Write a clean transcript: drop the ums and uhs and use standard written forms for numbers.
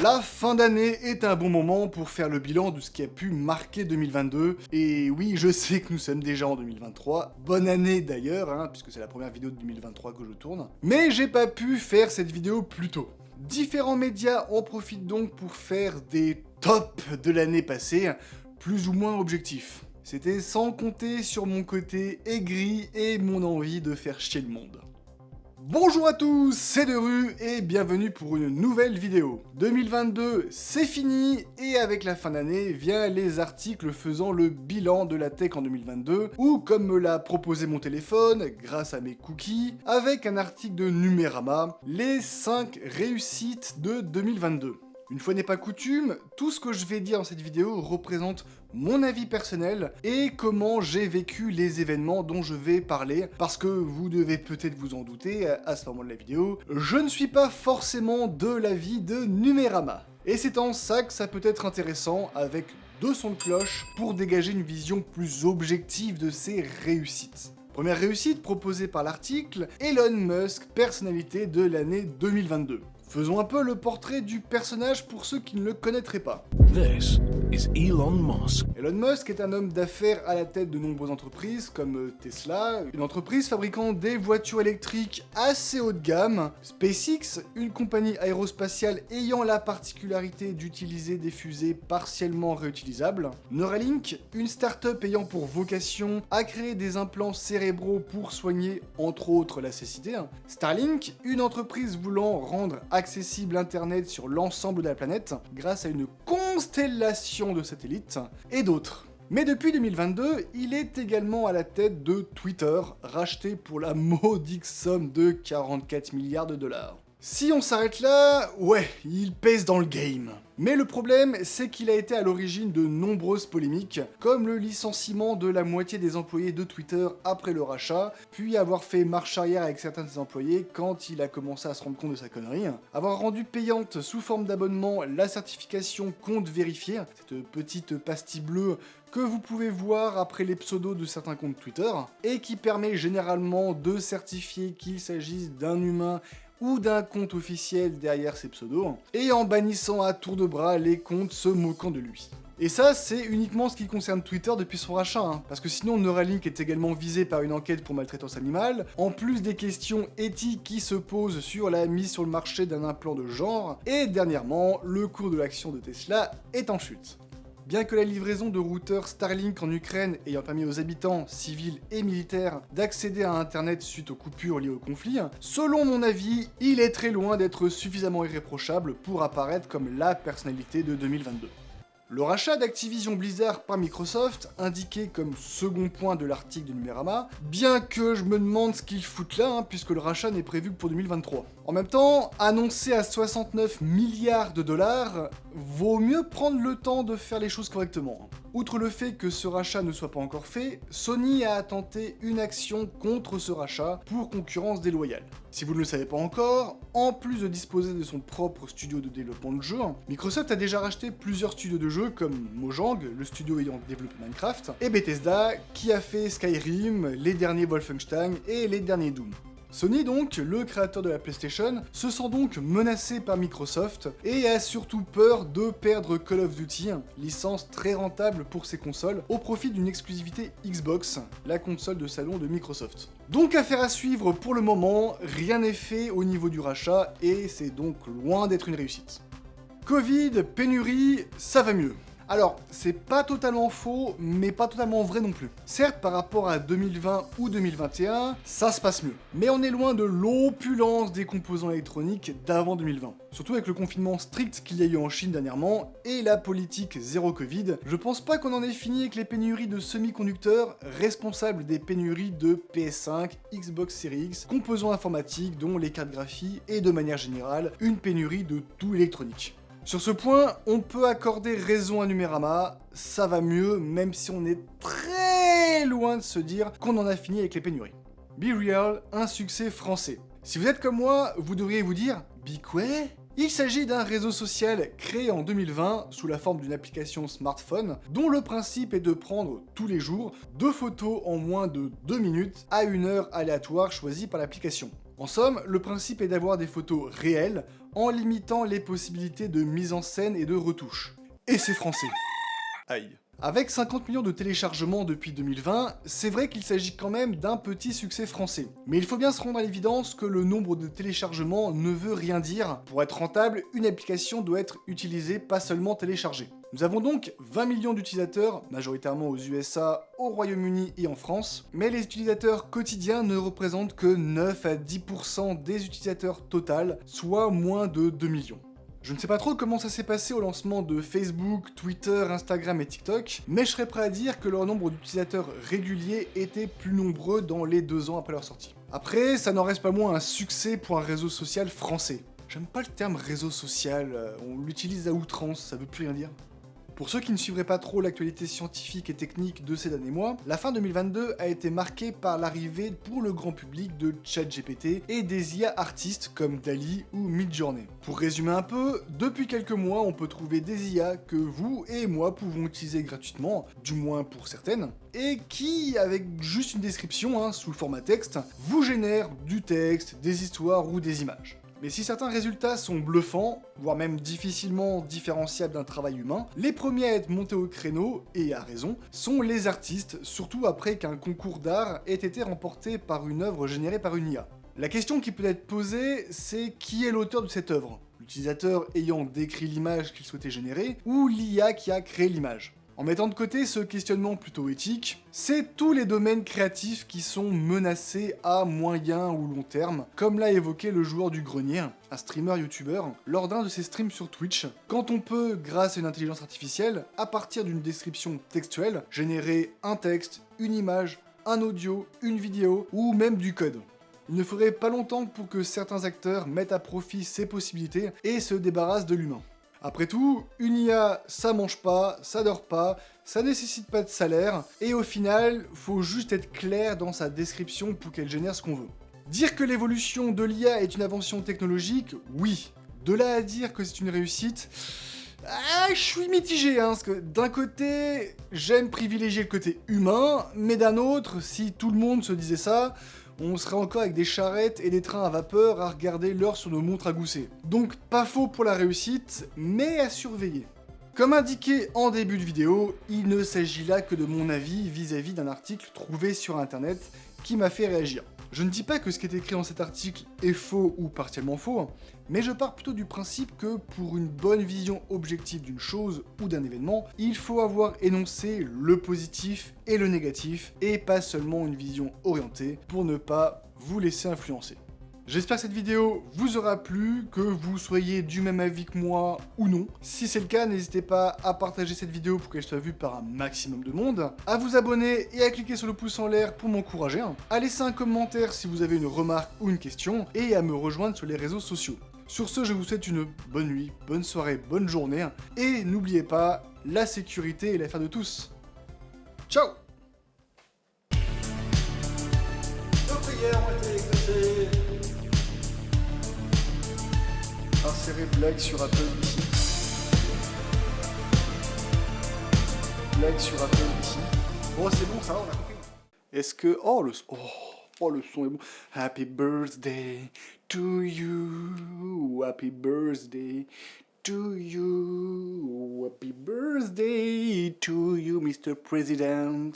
La fin d'année est un bon moment pour faire le bilan de ce qui a pu marquer 2022. Et oui, je sais que nous sommes déjà en 2023. Bonne année d'ailleurs, puisque c'est la première vidéo de 2023 que je tourne. Mais j'ai pas pu faire cette vidéo plus tôt. Différents médias en profitent donc pour faire des tops de l'année passée, plus ou moins objectifs. C'était sans compter sur mon côté aigri et mon envie de faire chier le monde. Bonjour à tous, c'est Deru et bienvenue pour une nouvelle vidéo. 2022, c'est fini et avec la fin d'année vient les articles faisant le bilan de la tech en 2022 ou comme me l'a proposé mon téléphone grâce à mes cookies, avec un article de Numérama, les 5 réussites de 2022. Une fois n'est pas coutume, tout ce que je vais dire dans cette vidéo représente mon avis personnel et comment j'ai vécu les événements dont je vais parler, parce que vous devez peut-être vous en douter à ce moment de la vidéo, je ne suis pas forcément de l'avis de Numérama. Et c'est en ça que ça peut être intéressant avec 2 sons de cloche pour dégager une vision plus objective de ces réussites. Première réussite proposée par l'article, Elon Musk, personnalité de l'année 2022. Faisons un peu le portrait du personnage pour ceux qui ne le connaîtraient pas. This is Elon Musk. Elon Musk est un homme d'affaires à la tête de nombreuses entreprises comme Tesla, une entreprise fabriquant des voitures électriques assez haut de gamme, SpaceX, une compagnie aérospatiale ayant la particularité d'utiliser des fusées partiellement réutilisables, Neuralink, une start-up ayant pour vocation à créer des implants cérébraux pour soigner entre autres la cécité, Starlink, une entreprise voulant rendre accessible Internet sur l'ensemble de la planète grâce à une constellation de satellites, et d'autres. Mais depuis 2022, il est également à la tête de Twitter, racheté pour la modique somme de 44 milliards de dollars. Si on s'arrête là, ouais, il pèse dans le game. Mais le problème, c'est qu'il a été à l'origine de nombreuses polémiques, comme le licenciement de la moitié des employés de Twitter après le rachat, puis avoir fait marche arrière avec certains de ses employés quand il a commencé à se rendre compte de sa connerie, avoir rendu payante sous forme d'abonnement la certification compte vérifié, cette petite pastille bleue que vous pouvez voir après les pseudos de certains comptes Twitter, et qui permet généralement de certifier qu'il s'agisse d'un humain ou d'un compte officiel derrière ses pseudos, et en bannissant à tour de bras les comptes se moquant de lui. Et ça, c'est uniquement ce qui concerne Twitter depuis son rachat, parce que sinon Neuralink est également visé par une enquête pour maltraitance animale, en plus des questions éthiques qui se posent sur la mise sur le marché d'un implant de genre, et dernièrement, le cours de l'action de Tesla est en chute. Bien que la livraison de routeurs Starlink en Ukraine ayant permis aux habitants, civils et militaires, d'accéder à Internet suite aux coupures liées au conflit, selon mon avis, il est très loin d'être suffisamment irréprochable pour apparaître comme la personnalité de 2022. Le rachat d'Activision Blizzard par Microsoft, indiqué comme second point de l'article de Numérama, bien que je me demande ce qu'ils foutent là, puisque le rachat n'est prévu que pour 2023. En même temps, annoncé à 69 milliards de dollars, vaut mieux prendre le temps de faire les choses correctement. Outre le fait que ce rachat ne soit pas encore fait, Sony a tenté une action contre ce rachat pour concurrence déloyale. Si vous ne le savez pas encore, en plus de disposer de son propre studio de développement de jeux, Microsoft a déjà racheté plusieurs studios de jeux comme Mojang, le studio ayant développé Minecraft, et Bethesda, qui a fait Skyrim, les derniers Wolfenstein et les derniers Doom. Sony donc, le créateur de la PlayStation, se sent donc menacé par Microsoft et a surtout peur de perdre Call of Duty, licence très rentable pour ses consoles, au profit d'une exclusivité Xbox, la console de salon de Microsoft. Donc affaire à suivre pour le moment, rien n'est fait au niveau du rachat et c'est donc loin d'être une réussite. Covid, pénurie, ça va mieux. Alors, c'est pas totalement faux, mais pas totalement vrai non plus. Certes, par rapport à 2020 ou 2021, ça se passe mieux. Mais on est loin de l'opulence des composants électroniques d'avant 2020. Surtout avec le confinement strict qu'il y a eu en Chine dernièrement, et la politique zéro Covid, je pense pas qu'on en ait fini avec les pénuries de semi-conducteurs, responsables des pénuries de PS5, Xbox Series X, composants informatiques dont les cartes graphiques, et de manière générale, une pénurie de tout électronique. Sur ce point, on peut accorder raison à Numérama, ça va mieux, même si on est très loin de se dire qu'on en a fini avec les pénuries. Be Real, un succès français. Si vous êtes comme moi, vous devriez vous dire « Be quoi ?» Il s'agit d'un réseau social créé en 2020 sous la forme d'une application smartphone dont le principe est de prendre tous les jours 2 photos en moins de 2 minutes à une heure aléatoire choisie par l'application. En somme, le principe est d'avoir des photos réelles, en limitant les possibilités de mise en scène et de retouche. Et c'est français. Aïe. Avec 50 millions de téléchargements depuis 2020, c'est vrai qu'il s'agit quand même d'un petit succès français. Mais il faut bien se rendre à l'évidence que le nombre de téléchargements ne veut rien dire. Pour être rentable, une application doit être utilisée, pas seulement téléchargée. Nous avons donc 20 millions d'utilisateurs, majoritairement aux USA, au Royaume-Uni et en France, mais les utilisateurs quotidiens ne représentent que 9 à 10% des utilisateurs total, soit moins de 2 millions. Je ne sais pas trop comment ça s'est passé au lancement de Facebook, Twitter, Instagram et TikTok, mais je serais prêt à dire que leur nombre d'utilisateurs réguliers était plus nombreux dans les 2 ans après leur sortie. Après, ça n'en reste pas moins un succès pour un réseau social français. J'aime pas le terme réseau social, on l'utilise à outrance, ça veut plus rien dire. Pour ceux qui ne suivraient pas trop l'actualité scientifique et technique de ces derniers mois, la fin 2022 a été marquée par l'arrivée pour le grand public de ChatGPT et des IA artistes comme DALL-E ou Midjourney. Pour résumer un peu, depuis quelques mois, on peut trouver des IA que vous et moi pouvons utiliser gratuitement, du moins pour certaines, et qui, avec juste une description sous le format texte, vous génèrent du texte, des histoires ou des images. Mais si certains résultats sont bluffants, voire même difficilement différenciables d'un travail humain, les premiers à être montés au créneau, et à raison, sont les artistes, surtout après qu'un concours d'art ait été remporté par une œuvre générée par une IA. La question qui peut être posée, c'est qui est l'auteur de cette œuvre ? L'utilisateur ayant décrit l'image qu'il souhaitait générer, ou l'IA qui a créé l'image ? En mettant de côté ce questionnement plutôt éthique, c'est tous les domaines créatifs qui sont menacés à moyen ou long terme, comme l'a évoqué le joueur du grenier, un streamer youtubeur, lors d'un de ses streams sur Twitch, quand on peut, grâce à une intelligence artificielle, à partir d'une description textuelle, générer un texte, une image, un audio, une vidéo, ou même du code. Il ne faudrait pas longtemps pour que certains acteurs mettent à profit ces possibilités et se débarrassent de l'humain. Après tout, une IA, ça mange pas, ça dort pas, ça nécessite pas de salaire, et au final, faut juste être clair dans sa description pour qu'elle génère ce qu'on veut. Dire que l'évolution de l'IA est une invention technologique, oui. De là à dire que c'est une réussite, je suis mitigé, parce que d'un côté, j'aime privilégier le côté humain, mais d'un autre, si tout le monde se disait ça, on serait encore avec des charrettes et des trains à vapeur à regarder l'heure sur nos montres à gousset. Donc pas faux pour la réussite, mais à surveiller. Comme indiqué en début de vidéo, il ne s'agit là que de mon avis vis-à-vis d'un article trouvé sur internet qui m'a fait réagir. Je ne dis pas que ce qui est écrit dans cet article est faux ou partiellement faux, mais je pars plutôt du principe que pour une bonne vision objective d'une chose ou d'un événement, il faut avoir énoncé le positif et le négatif, et pas seulement une vision orientée pour ne pas vous laisser influencer. J'espère que cette vidéo vous aura plu, que vous soyez du même avis que moi ou non. Si c'est le cas, n'hésitez pas à partager cette vidéo pour qu'elle soit vue par un maximum de monde, à vous abonner et à cliquer sur le pouce en l'air pour m'encourager, à laisser un commentaire si vous avez une remarque ou une question, et à me rejoindre sur les réseaux sociaux. Sur ce, je vous souhaite une bonne nuit, bonne soirée, bonne journée, et n'oubliez pas, la sécurité est l'affaire de tous. Ciao! Nos prières ont été exaucées. Insérer blague sur Apple ici. Blague sur Apple ici. Oh, c'est bon, ça va, on a compris. Est-ce que... Oh, le son est bon. Happy birthday to you. Happy birthday to you. Happy birthday to you, Mr. President.